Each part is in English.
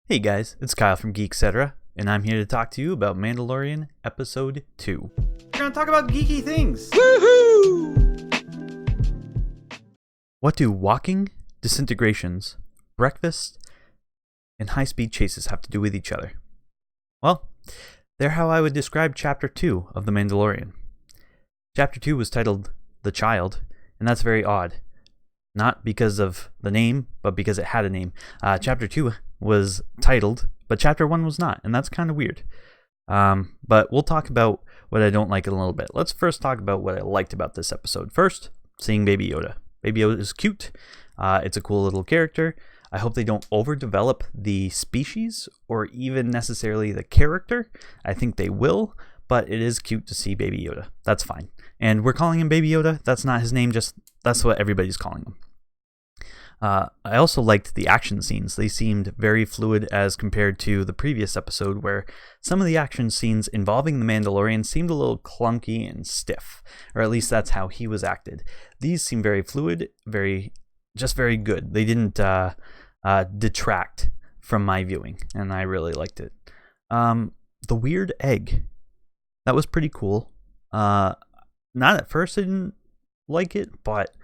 Hey guys, it's Kyle from Geek-Cetera, and I'm here to talk to you about Mandalorian Episode 2. We're gonna talk about geeky things! Woohoo! What do walking, disintegrations, breakfast, and high-speed chases have to do with each other? Well, they're how I would describe Chapter 2 of The Mandalorian. Chapter 2 was titled The Child, and that's very odd. Not because of the name, but because it had a name. Chapter 2 was titled, but Chapter 1 was not, and that's kind of weird. But we'll talk about what I don't like in a little bit. Let's first talk about what I liked about this episode. First, seeing Baby Yoda. Baby Yoda is cute. It's a cool little character. I hope they don't overdevelop the species or even necessarily the character. I think they will, but it is cute to see Baby Yoda. That's fine. And we're calling him Baby Yoda. That's not his name, just that's what everybody's calling him. I also liked the action scenes. They seemed very fluid as compared to the previous episode, where some of the action scenes involving the Mandalorian seemed a little clunky and stiff, or at least that's how he was acted. These seem very fluid, very good. They didn't detract from my viewing, and I really liked it. The weird egg, that was pretty cool. Not at first I didn't like it, but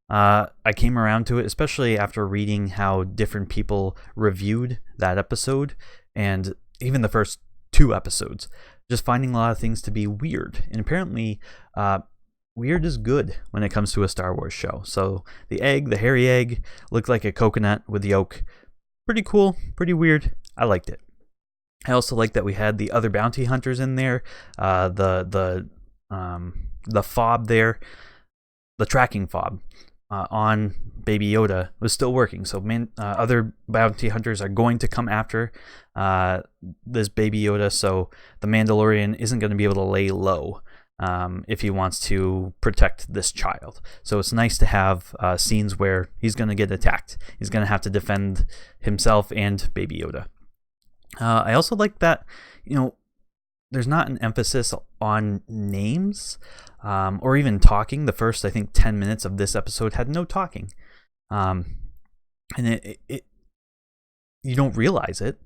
I came around to it, especially after reading how different people reviewed that episode and even the first two episodes. Just finding a lot of things to be weird. And apparently, weird is good when it comes to a Star Wars show. So the egg, the hairy egg, looked like a coconut with yolk. Pretty cool, pretty weird. I liked it. I also liked that we had the other bounty hunters in there. The fob there, the tracking fob. On Baby Yoda was still working, so other bounty hunters are going to come after this Baby Yoda, so the Mandalorian isn't going to be able to lay low if he wants to protect this child. So it's nice to have scenes where he's going to get attacked. He's going to have to defend himself and Baby Yoda. I also like that, there's not an emphasis on names or even talking. The first, I think, 10 minutes of this episode had no talking. And it you don't realize it.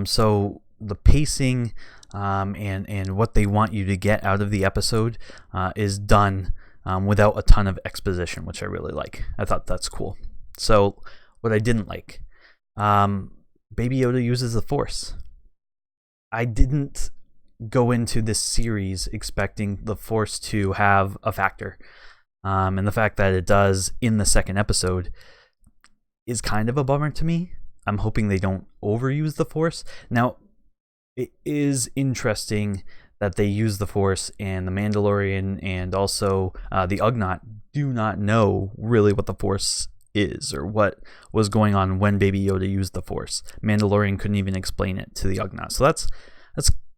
So the pacing and what they want you to get out of the episode is done without a ton of exposition, which I really like. I thought that's cool. So what I didn't like, Baby Yoda uses the Force. I didn't go into this series expecting the Force to have a factor, and the fact that it does in the second episode is kind of a bummer to me. I'm hoping they don't overuse the Force. Now, it is interesting that they use the Force, and the Mandalorian and also the Ugnaught do not know really what the Force is or what was going on when Baby Yoda used the Force. Mandalorian couldn't even explain it to the Ugnaught, so that's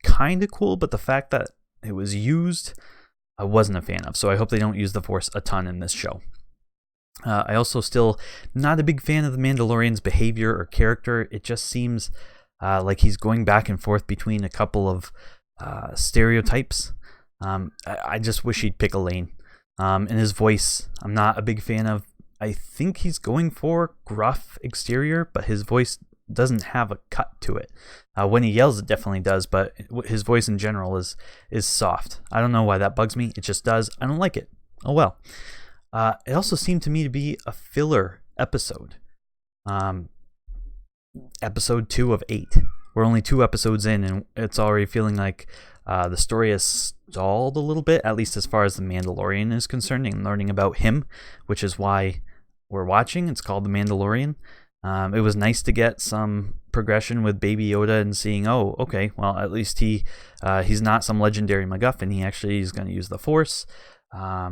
kind of cool, but the fact that it was used, I wasn't a fan of. So I hope they don't use the Force a ton in this show. I also still not a big fan of the Mandalorian's behavior or character. It just seems like he's going back and forth between a couple of stereotypes. I just wish he'd pick a lane. And his voice, I'm not a big fan of. I think he's going for gruff exterior, but his voice doesn't have a cut to it. When he yells, it definitely does, but his voice in general is soft. I don't know why that bugs me. It just does. I don't like it. Oh well. It also seemed to me to be a filler episode. Episode 2 of 8. We're only 2 episodes in, and it's already feeling like the story has stalled a little bit, at least as far as the Mandalorian is concerned, and learning about him, which is why we're watching. It's called The Mandalorian. It was nice to get some progression with Baby Yoda and seeing, oh, okay, well, at least he's not some legendary MacGuffin. He actually is going to use the Force. I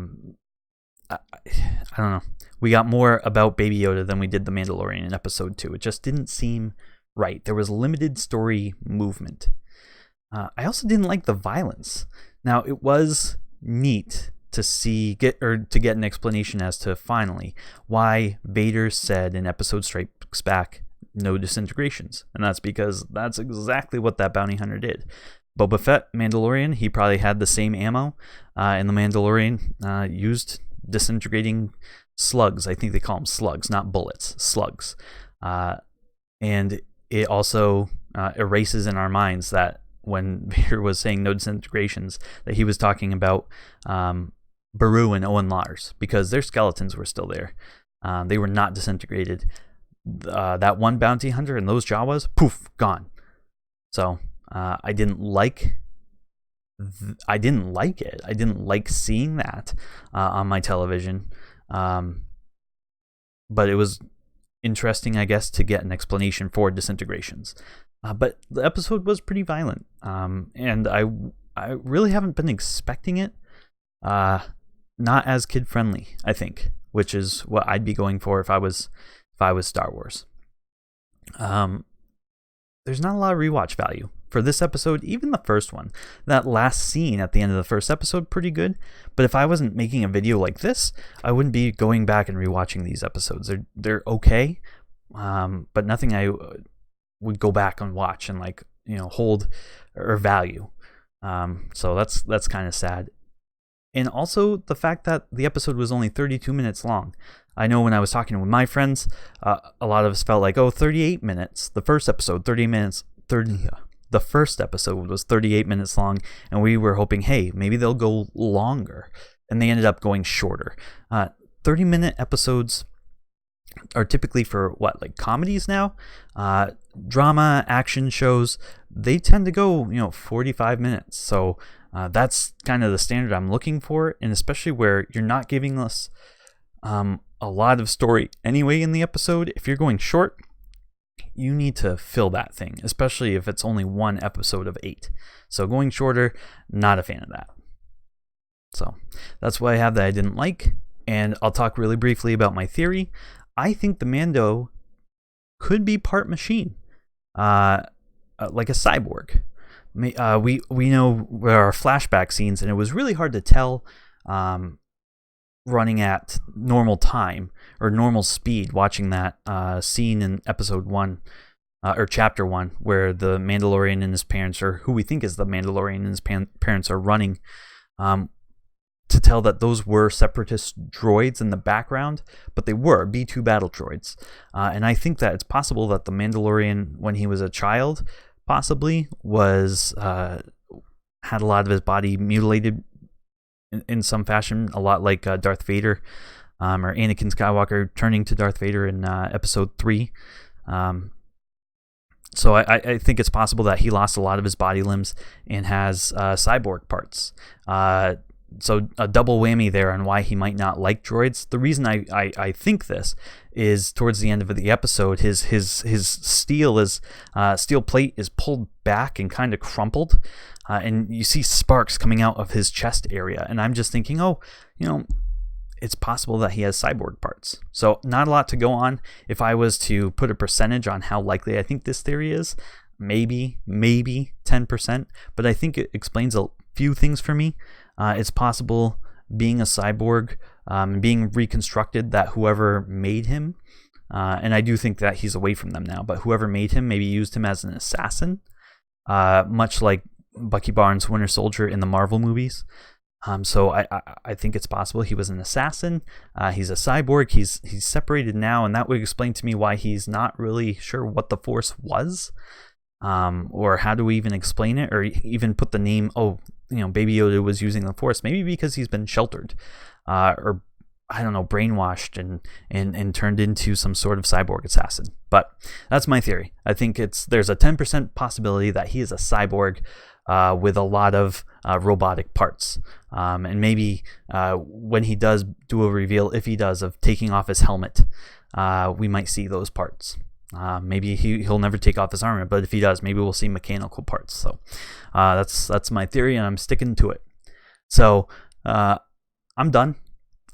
don't know. We got more about Baby Yoda than we did the Mandalorian in episode 2. It just didn't seem right. There was limited story movement. I also didn't like the violence. Now, it was neat to get an explanation as to finally why Vader said in Episode Strikes Back, no disintegrations, and that's because that's exactly what that bounty hunter did. Boba Fett, Mandalorian, he probably had the same ammo, and the Mandalorian used disintegrating slugs. I think they call them slugs, not bullets, slugs, and it also erases in our minds that when Vader was saying no disintegrations, that he was talking about Beru and Owen Lars, because their skeletons were still there. They were not disintegrated. That one bounty hunter and those Jawas, poof, gone. So I didn't like it. I didn't like seeing that on my television. But it was interesting, I guess, to get an explanation for disintegrations. But the episode was pretty violent, and I really haven't been expecting it. Not as kid friendly, I think, which is what I'd be going for if I was Star Wars. There's not a lot of rewatch value for this episode, even the first one. That last scene at the end of the first episode, pretty good. But if I wasn't making a video like this, I wouldn't be going back and rewatching these episodes. They're okay, but nothing I would go back and watch and hold or value. So that's kind of sad. And also the fact that the episode was only 32 minutes long. I know when I was talking with my friends, a lot of us felt like, 38 minutes. The first episode, 30 minutes. The first episode was 38 minutes long, and we were hoping, hey, maybe they'll go longer. And they ended up going shorter. 30-minute episodes are typically for comedies now? Drama, action shows, they tend to go, 45 minutes. So that's kind of the standard I'm looking for, and especially where you're not giving us a lot of story anyway in the episode. If you're going short, you need to fill that thing, especially if it's only one episode of 8. So going shorter, not a fan of that. So that's what I have that I didn't like, and I'll talk really briefly about my theory. I think the Mando could be part machine, like a cyborg. We know there are flashback scenes, and it was really hard to tell running at normal time or normal speed watching that scene in episode 1 or chapter 1 where the Mandalorian and his parents, or who we think is the Mandalorian and his parents, are running, to tell that those were separatist droids in the background, but they were B-2 battle droids. And I think that it's possible that the Mandalorian, when he was a child, possibly was had a lot of his body mutilated in some fashion, a lot like Darth Vader, or Anakin Skywalker turning to Darth Vader in episode 3. So I think it's possible that he lost a lot of his body limbs and has cyborg parts. So a double whammy there on why he might not like droids. The reason I think this is towards the end of the episode, his steel plate is pulled back and kind of crumpled, and you see sparks coming out of his chest area. And I'm just thinking, it's possible that he has cyborg parts. So not a lot to go on. If I was to put a percentage on how likely I think this theory is, maybe 10%. But I think it explains a few things for me. It's possible being a cyborg, being reconstructed, that whoever made him, and I do think that he's away from them now, but whoever made him maybe used him as an assassin, much like Bucky Barnes' Winter Soldier in the Marvel movies. So I think it's possible he was an assassin. He's a cyborg. He's separated now, and that would explain to me why he's not really sure what the Force was, or how do we even explain it, or even put the name, Baby Yoda was using the Force. Maybe because he's been sheltered, or I don't know, brainwashed and turned into some sort of cyborg assassin. But that's my theory. I think there's a 10% possibility that he is a cyborg with a lot of robotic parts. And maybe when he does do a reveal, if he does, of taking off his helmet, we might see those parts. Maybe he'll never take off his armor, but if he does, maybe we'll see mechanical parts. So that's my theory, and I'm sticking to it. So I'm done.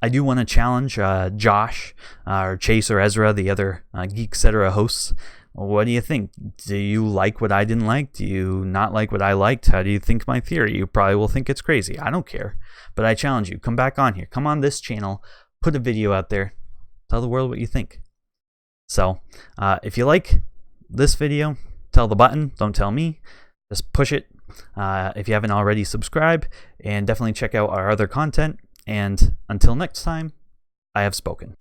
I do want to challenge Josh or Chase or Ezra, the other Geek-Cetera hosts. What do you think? Do you like what I didn't like? Do you not like what I liked? How do you think my theory? You probably will think it's crazy. I don't care. But I challenge you. Come back on here. Come on this channel. Put a video out there. Tell the world what you think. So if you like this video, tell the button. Don't tell me. Just push it. If you haven't already, subscribe. And definitely check out our other content. And until next time, I have spoken.